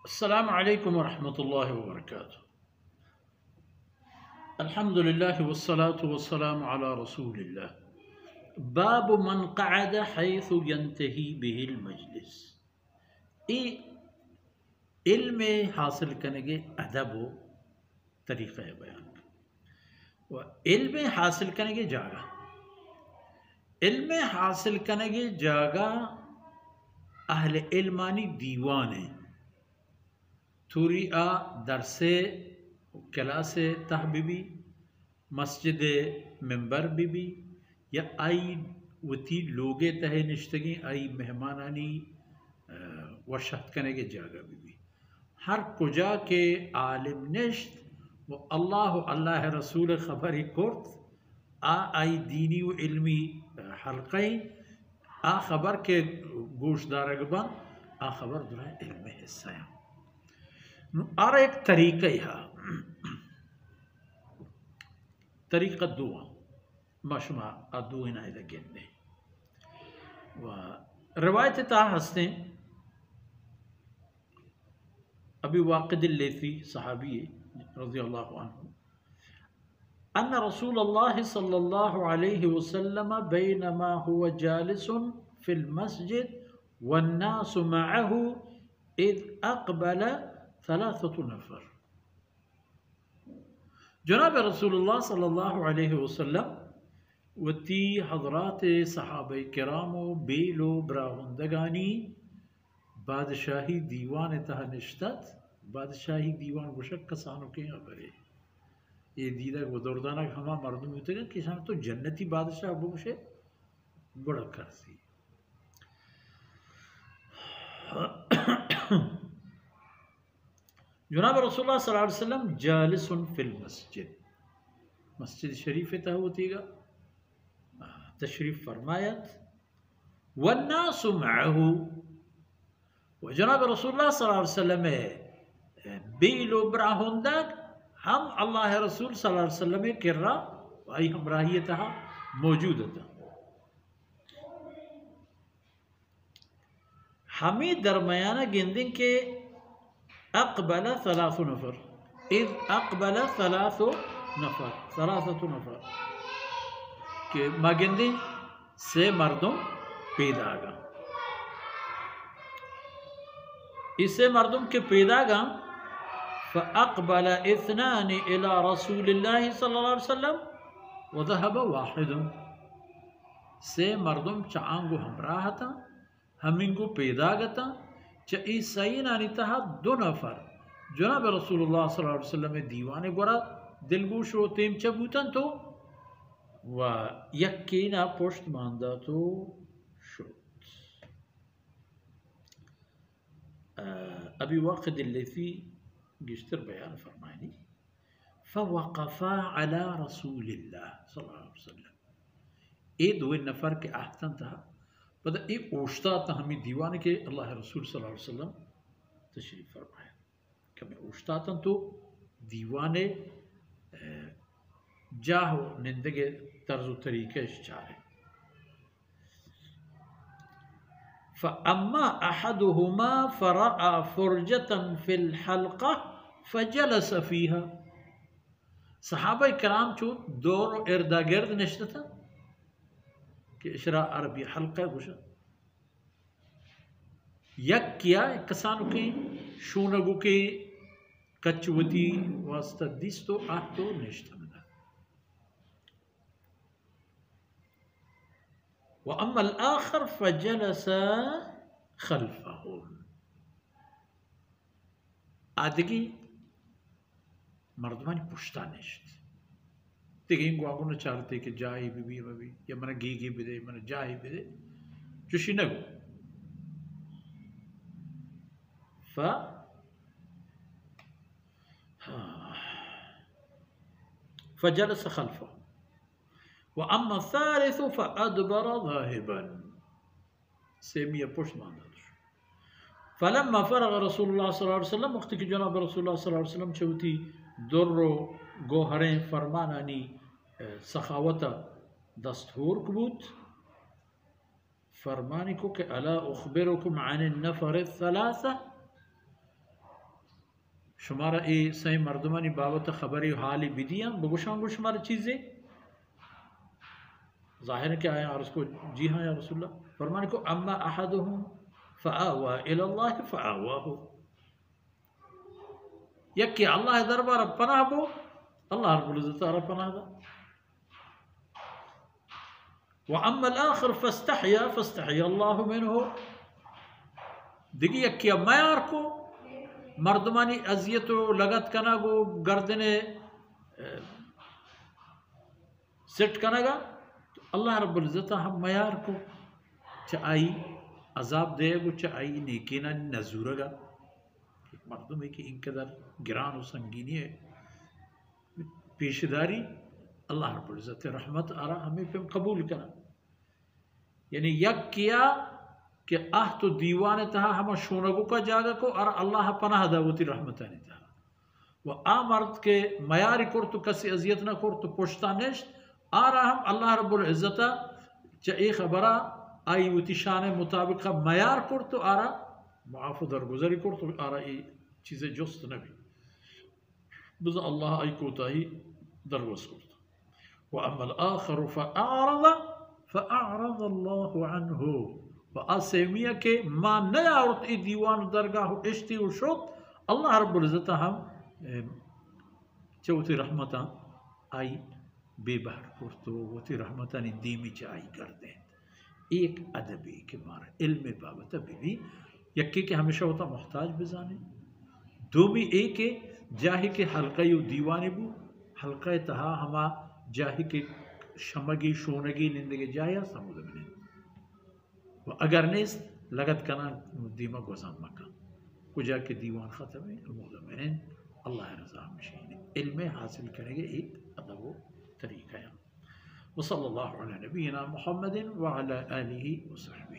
अस्सलामु अलैकुम वरहमतुल्लाहि वबरकातुहू। अल्हम्दुलिल्लाहि वस्सलातु वस्सलामु अला रसूलिल्लाह। बाब मन क़अद हैसु यंतही बिहिल मजलिस। इल्म हासिल करने के अदब व तरीक़ा बयान व इल्म हासिल करने की जगह, इल्म हासिल करने की जगह अहले इल्मानी दीवान है। थोड़ी दरसे क्लास तह बीबी मस्जिद मेंबर बीबी या आई वती लोगे तह निश्तगी आई मेहमानानी वशत करने के जगह बीबी हर कुजा के आलिम निश्त वो अल्लाह रसूल खबर ही कोर्त आई दीनी व इल्मी हल्क़ई आ खबर के गोशदार बन आ खबर दुरा इल्म हिस्सा और एक तरीक़ा है तरीक़ा दुआ मशमा अदुना गिनने व रवायत ता हंसते अबी वाक़िद अल-लैसी सहाबी रज़ियल्लाहु अन्हु अन्न रसूलुल्लाह सल्लल्लाहु अलैहि वसल्लम बैनमा हुवा जालिसुन फिल मस्जिद वन्नासु मअहु इज़ अक़बल सलासतु नफ़र। जनाब रसूलुल्लाह सल्लल्लाहु अलैहि वसल्लम वती हज़रात सहाबा किरामो बेलो ब्राहुंदगानी बादशाही दीवान तह निश्तत। बादशाही दीवान वशक कसानों के खबरे ये दीदा वदरदाना हमा मर्दम होते हैं किसान तो जन्नती बादशाह अबू से बड़ा करसी। जनाब रसूलुल्लाह सल्लल्लाहु अलैहि वसल्लम जालिसुन फिल मस्जिद, मस्जिद शरीफ तह होतीगा तशरीफ फरमायत वन्नासु मअहु व जनाब रसूलुल्लाह सल्लल्लाहु अलैहि वसल्लम बेलो ब्राहुंदक हम अल्लाह रसूल सल्लल्लाहु अलैहि वसल्लम किर्रा आई हमराही तहा मौजूद था। हमें दरमियाना गिंदिंग के अक़बल सलासु नफ़र इज़ अक़बल सलासु नफ़र के मागिंदिंग से मर्दों पैदागा इससे मर्दों के पैदागा फ़अक़बल इस्नानि इला रसूलिल्लाहि सल्लल्लाहु अलैहि वसल्लम व ज़हब वाहिदुन से मर्दों चांगो हमराह था हमिंगो पैदागता च ईसाई नानी तहा दो नफर जनाब रसूलुल्लाह सल्लल्लाहु अलैहि वसल्लम दीवाने गोरा दिलगोश व तेम चबूतन तो व यकीना पुष्ट मानदा तो शुद। अबी वाक़िद अल-लैसी गिश्तर बयान फरमानी फ़वक़फ़ा अला रसूलिल्लाह सल्लल्लाहु अलैहि वसल्लम ए दो नफर के आहतन था पता एक ओश्ता था हमें दीवान के अल्लाह रसूल सल्लल्लाहु अलैहि वसल्लम तशरीफ़ फरमाया कमें ओश्ता था तो दीवाने जाहो निंदगे तर्ज़ तरीक़े चाहे फ़अम्मा अहदुहुमा फ़रअ फ़ुरजतन फ़िल हल्क़ा फ़जलस फ़ीहा। सहाबा किराम चो दौर इर्दा गिर्द नशता कि इशरा अरबी हल्का गुशा यक किया कसानों के शूनगु के कचवती वास्ता दिस तो आह तो निश्ता व अम्मा अल-आखर फजलस खल्फहु। आदगी मर्दमानी पुश्ता निश्त तेगिंग वागुन चारते कि जाए बीबी बबी या मन गी बिदे मन जाए बिदे चुशी नगो फ फजलस खल्फहु व अम्मा सालिसु फ़अदबर ज़ाहिबन सेमिया पुष्ट मानदा फलम्मा फ़रग़ रसूलुल्लाह सल्लल्लाहु अलैहि वसल्लम वक्त की जनाब रसूलुल्लाह सल्लल्लाहु अलैहि वसल्लम चौथी दुर्रो गोहरें फरमानानी सखावत दस्तूर कबूत फरमानी को कि अला उखबिरुकुम अन नफर सलासा शुमारा ए सही मर्दमानी बाबत खबरी हाली बिदियाँ बगुशांगो शुमारा चीज़ें ज़ाहिर क्या है और उसको जी हाँ या रसूलल्लाह फरमाने को अम्मा अहदुहुम फ़आवा इलल्लाह फ़आवाहु यक्की अल्लाह दरबार पनाह बो अल्लाह रब्बुल इज़्ज़त आरा पनाह दा व अम्मल आखिर फ़स्तहया अल्लाहु मिन्हु दिगी यक्की मयार को मर्दमानी अजियत लगत कना गो गर्दने सेट कनागा तो अल्लाह रब्बुल इज़्ज़त हम मयार को चाई अजाब देगो चाई नेकीना नजूरगा मर्दों में कि इनकदर गिरान और संगीनी है पेशदारी अल्लाह रब्बुल इज़्ज़त रहमत आरा हमें पे कबूल करा यानी यक किया कि आह तो दीवान तहा हम शोनगो का जागा को और अल्लाह पनाह दावती रहमत नहीं था वह आ मर्द के मयारी कर तो कसी अजियत न कर तो पुश्ता नेश आरा हम अल्लाह रब्बुल इज़्ज़त च एक खबरा आई वती शान मुताबिक मयार कर तो आरा माफ़ दरगुजरी कर तो आरा ये चीज़ें जुस्त नबी बस अल्लाह आई कोताही दरगुज करता व अमल आखर फ़अअरज़ अल्लाहु अन्हु व आसेमिया के मां नया औरत ई दीवान दरगाह इश्ती उशोत अल्लाह रब्बुल इज़्ज़त हम चौथी रहमता आई बेबहर कर तो वती रहमता ने दीमी चाई कर दें एक अदबी के मारा इल्म बाबत बीबी यक्की के हमेशा होता मोहताज बिजाने दो भी एक जाहि के हल्का यू दीवाने बू हल्का तहा हमा जाहि के शमगी शोनगी निंदगे जाया समुद्र में वो अगर ने लगत कना दीमा गोजान मका कुजा के दीवान ख़त्म है में अल्लाह रज़ा मशीन इल्म हासिल करेंगे एक अदब तरीका है वसल्लल्लाहु अला नबीना मुहम्मदिन व अला आलिहि व सहबिहि।